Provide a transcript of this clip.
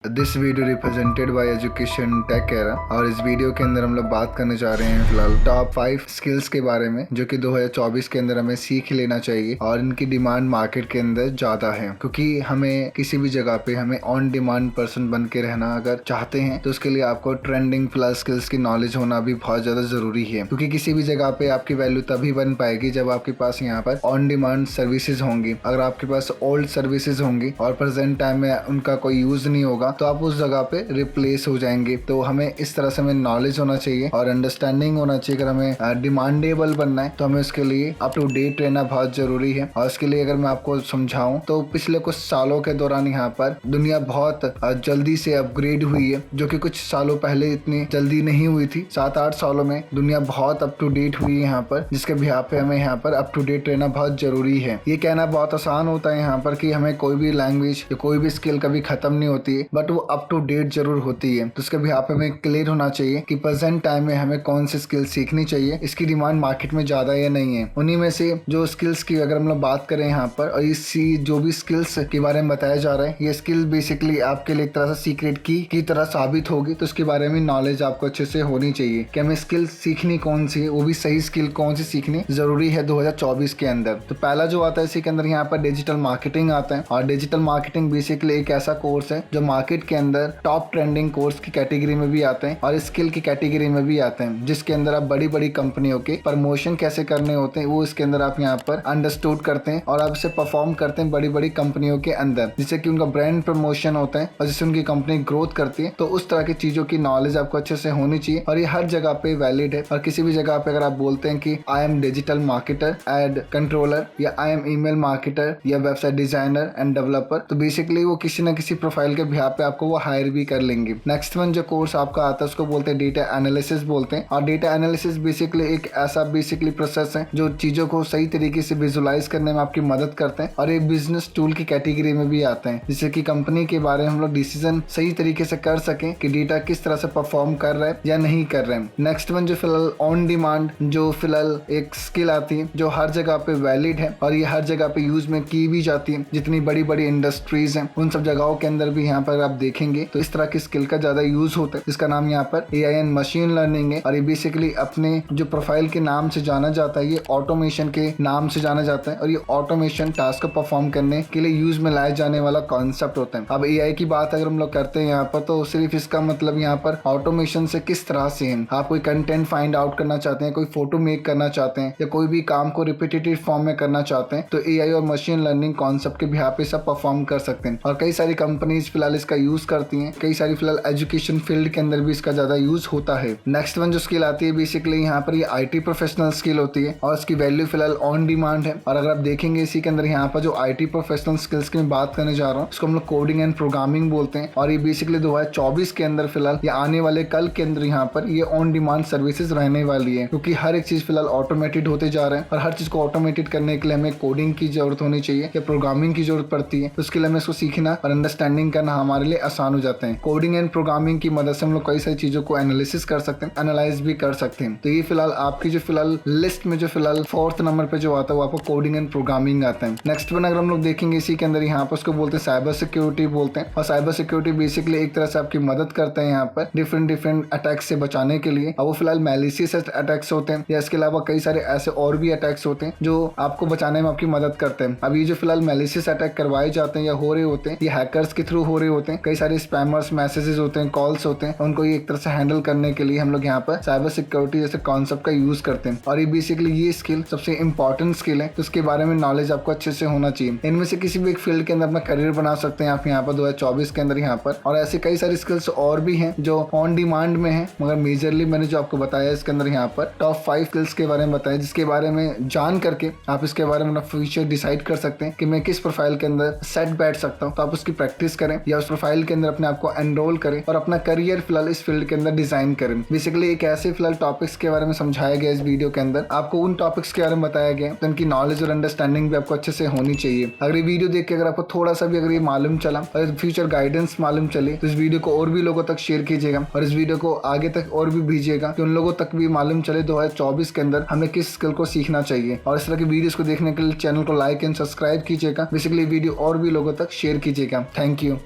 This video represented by education tech era और इस video के अंदर हम लोग बात करने जा रहे हैं फिलहाल टॉप 5 स्किल्स के बारे में जो कि 2024 के अंदर हमें सीख लेना चाहिए और इनकी डिमांड मार्केट के अंदर ज्यादा है क्योंकि हमें किसी भी जगह पे हमें ऑन डिमांड पर्सन बन के रहना अगर चाहते हैं तो उसके लिए आपको ट्रेंडिंग फिलहाल स्किल्स की नॉलेज होना भी बहुत ज्यादा जरूरी है क्योंकि किसी भी जगह पे आपकी वैल्यू तभी बन पाएगी जब आपके पास यहाँ पर ऑन डिमांड सर्विसेज होंगी। अगर आपके पास ओल्ड सर्विसेज होंगी और प्रेजेंट टाइम में उनका कोई यूज नहीं होगा तो आप उस जगह पे रिप्लेस हो जाएंगे। तो हमें इस तरह से हमें नॉलेज होना चाहिए और अंडरस्टैंडिंग होना चाहिए। अगर हमें डिमांडेबल बनना है तो हमें उसके लिए अप टू डेट रहना बहुत जरूरी है। और इसके लिए अगर मैं आपको समझाऊं तो पिछले कुछ सालों के दौरान यहाँ पर दुनिया बहुत जल्दी से अपग्रेड हुई है जो कि कुछ सालों पहले इतनी जल्दी नहीं हुई थी। 7-8 सालों में दुनिया बहुत अप टू डेट हुई है यहाँ पर, जिसके बिहाफ पे हमें यहाँ पर अप टू डेट रहना बहुत जरूरी है। ये कहना बहुत आसान होता है यहाँ पर कि हमें कोई भी लैंग्वेज या कोई भी स्किल कभी खत्म नहीं होती है, बट वो अप टू डेट जरूर होती है। तो उसके बिहाफ पे हमें क्लियर होना चाहिए कि प्रेजेंट टाइम में हमें कौन सी स्किल सीखनी चाहिए, इसकी डिमांड मार्केट में ज्यादा या नहीं है। उन्हीं में से जो स्किल्स की अगर हम लोग बात करें यहाँ पर और इसी जो भी स्किल्स के बारे में बताया जा रहा है, ये स्किल बेसिकली आपके लिए एक तरह से सीक्रेट की तरह साबित होगी। तो उसके बारे में नॉलेज आपको अच्छे से होनी चाहिए कि हमें स्किल सीखनी कौन सी है, वो भी सही स्किल कौन सी सीखनी जरूरी है 2024 के अंदर। तो पहला जो आता है इसी के अंदर यहाँ पर डिजिटल मार्केटिंग आता है। और डिजिटल मार्केटिंग बेसिकली एक ऐसा कोर्स है जो मार्केट के अंदर टॉप ट्रेंडिंग कोर्स की कैटेगरी में भी आते हैं और स्किल की कैटेगरी में भी आते हैं, जिसके अंदर आप बड़ी बड़ी कंपनियों के प्रमोशन कैसे करने होते हैं वो इसके अंदर आप यहाँ पर अंडरस्टूड करते हैं और आप इसे परफॉर्म करते हैं बड़ी बड़ी कंपनियों के अंदर, जिससे कि उनका ब्रांड प्रमोशन होता है और जिससे उनकी कंपनी ग्रोथ करती है। तो उस तरह की चीजों की नॉलेज आपको अच्छे से होनी चाहिए और ये हर जगह पे वैलिड है। और किसी भी जगह पे अगर आप बोलते हैं कि I am digital marketer, ad controller या आई एम ईमेल मार्केटर या वेबसाइट डिजाइनर एंड डेवलपर, तो बेसिकली वो किसी न किसी प्रोफाइल के बिहाफ पे आपको वो हायर भी कर लेंगे। नेक्स्ट वन जो कोर्स आपका आता है उसको बोलते हैं डेटा एनालिसिस बोलते हैं। और डेटा एनालिसिस बेसिकली एक ऐसा प्रोसेस है जो चीजों को सही तरीके से विजुलाइज करने में आपकी मदद करते हैं और एक बिजनेस टूल की कैटेगरी में भी आते हैं, जिससे कि कंपनी के बारे में हम लोग डिसीजन सही तरीके से कर सकें कि डेटा किस तरह से परफॉर्म कर रहा है या नहीं कर रहे हैं। नेक्स्ट वन जो फिलहाल ऑन डिमांड जो फिलहाल एक स्किल आती है जो हर जगह पे वैलिड है और ये हर जगह पे यूज में की भी जाती है। जितनी बड़ी बड़ी इंडस्ट्रीज हैं उन सब जगहों के अंदर भी यहाँ पर आप देखेंगे तो इस तरह की स्किल का ज्यादा यूज होता है, जिसका नाम यहाँ पर AI एंड मशीन लर्निंग है। और ये बेसिकली अपने जो प्रोफाइल के नाम से जाना जाता है, ये ऑटोमेशन के नाम से जाना जाता है और ये ऑटोमेशन टास्क को परफॉर्म करने के लिए यूज में लाया जाने वाला कॉन्सेप्ट होता है। अब AI की बात अगर हम लोग करते हैं यहाँ पर तो सिर्फ इसका मतलब यहाँ पर ऑटोमेशन से किस तरह से है। आप कोई कंटेंट फाइंड आउट करना चाहते हैं, कोई फोटो मेक करना चाहते हैं या कोई भी काम को रिपीटेटिव फॉर्म में करना चाहते हैं तो AI और मशीन लर्निंग कॉन्सेप्ट के बिहाफ पे सब परफॉर्म कर सकते हैं। और कई सारी कंपनीज फिलहाल इसका यूज करती हैं, कई सारी फिलहाल एजुकेशन फील्ड के अंदर भी इसका ज्यादा यूज होता है। नेक्स्ट वन जो स्किल आती है बेसिकली यहाँ पर ये IT प्रोफेशनल स्किल होती है और इसकी वैल्यू फिलहाल ऑन डिमांड है। और अगर आप देखेंगे इसी के अंदर यहाँ पर जो IT प्रोफेशनल स्किल्स की मैं बात करने जा रहा हूँ उसको हम लोग कोडिंग एंड प्रोग्रामिंग बोलते हैं। और ये बेसिकली 2024 के अंदर फिलहाल या आने वाले कल के अंदर यहाँ पर ये ऑन डिमांड सर्विसेज रहने वाली है, क्योंकि हर एक चीज फिलहाल ऑटोमेटेड होते जा रहे हैं और हर चीज को ऑटोमेटेड करने के लिए हमें कोडिंग की जरूरत होनी चाहिए या प्रोग्रामिंग की जरूरत पड़ती है। तो उसके लिए हमें इसको सीखना और अंडरस्टैंडिंग करना हमारे लिए आसान हो जाते हैं। कोडिंग एंड प्रोग्रामिंग की मदद से हम लोग कई सारी चीजों को एनालिसिस कर सकते हैं, एनालाइज भी कर सकते हैं। तो ये फिलहाल आपकी जो फिलहाल लिस्ट में जो फिलहाल 4th नंबर पे जो आता है वो आपको कोडिंग एंड प्रोग्रामिंग आता है। नेक्स्ट वन अगर हम लोग देखेंगे इसी के अंदर यहाँ पर उसको बोलते हैं साइबर सिक्योरिटी बोलते हैं। और साइबर सिक्योरिटी बेसिकली एक तरह से आपकी मदद करता है यहाँ पर डिफरेंट अटैक्स से बचाने के लिए। और वो फिलहाल मैलिशियस अटैक्स होते हैं या इसके अलावा कई सारे ऐसे और भी अटैक्स होते हैं जो आपको बचाने में आपकी मदद करते हैं। अब ये जो फिलहाल मैलिशियस अटैक करवाए जाते हैं या हो रहे होते हैं ये हैकर्स के थ्रू हो रहे होते हैं। कई सारे स्पैमर्स मैसेजेस होते हैं, कॉल्स होते हैं, उनको एक तरह से हैंडल करने के लिए हम लोग यहाँ पर साइबर सिक्योरिटी जैसे कॉन्सेप्ट का यूज करते हैं। और ये बेसिकली ये स्किल सबसे इंपॉर्टेंट स्किल है, तो उसके बारे में नॉलेज आपको अच्छे से होना चाहिए। इनमें से किसी भी एक फील्ड के अंदर अपना करियर बना सकते हैं आप यहाँ पर 2024 के अंदर यहाँ पर। और ऐसे कई सारी स्किल्स और भी हैं जो ऑन डिमांड में है, मगर मेजरली मैंने जो आपको बताया इसके अंदर यहाँ पर टॉप 5 स्किल्स के बारे में बताया, जिसके बारे में जान करके आप इसके बारे में अपना फ्यूचर डिसाइड कर सकते हैं कि मैं किस प्रोफाइल के अंदर सेट बैठ सकता हूँ। तो आप उसकी प्रैक्टिस करें या उस प्रोफाइल के अंदर अपने आप को एनरोल करें और अपना करियर फिलहाल इस फील्ड के अंदर डिजाइन करें। बेसिकली एक ऐसे फिलहाल टॉपिक्स के बारे में समझाया गया इस वीडियो के अंदर, आपको उन टॉपिक्स के बारे में बताया गया तो उनकी नॉलेज और अंडरस्टैंडिंग भी आपको अच्छे से होनी चाहिए। अगर ये वीडियो देख के अगर आपको थोड़ा सा भी अगर ये मालूम चला और फ्यूचर गाइडेंस मालूम चले तो इस वीडियो को और भी लोगों तक शेयर कीजिएगा और इस वीडियो को आगे तक और भी भेजिएगा कि उन लोगों तक भी मालूम चले 2024 के अंदर हमें किस स्किल को सीखना चाहिए। और इस तरह की वीडियोस को देखने के लिए चैनल को लाइक एंड सब्सक्राइब कीजिएगा। बेसिकली वीडियो और भी लोगों तक शेयर कीजिएगा। Thank you.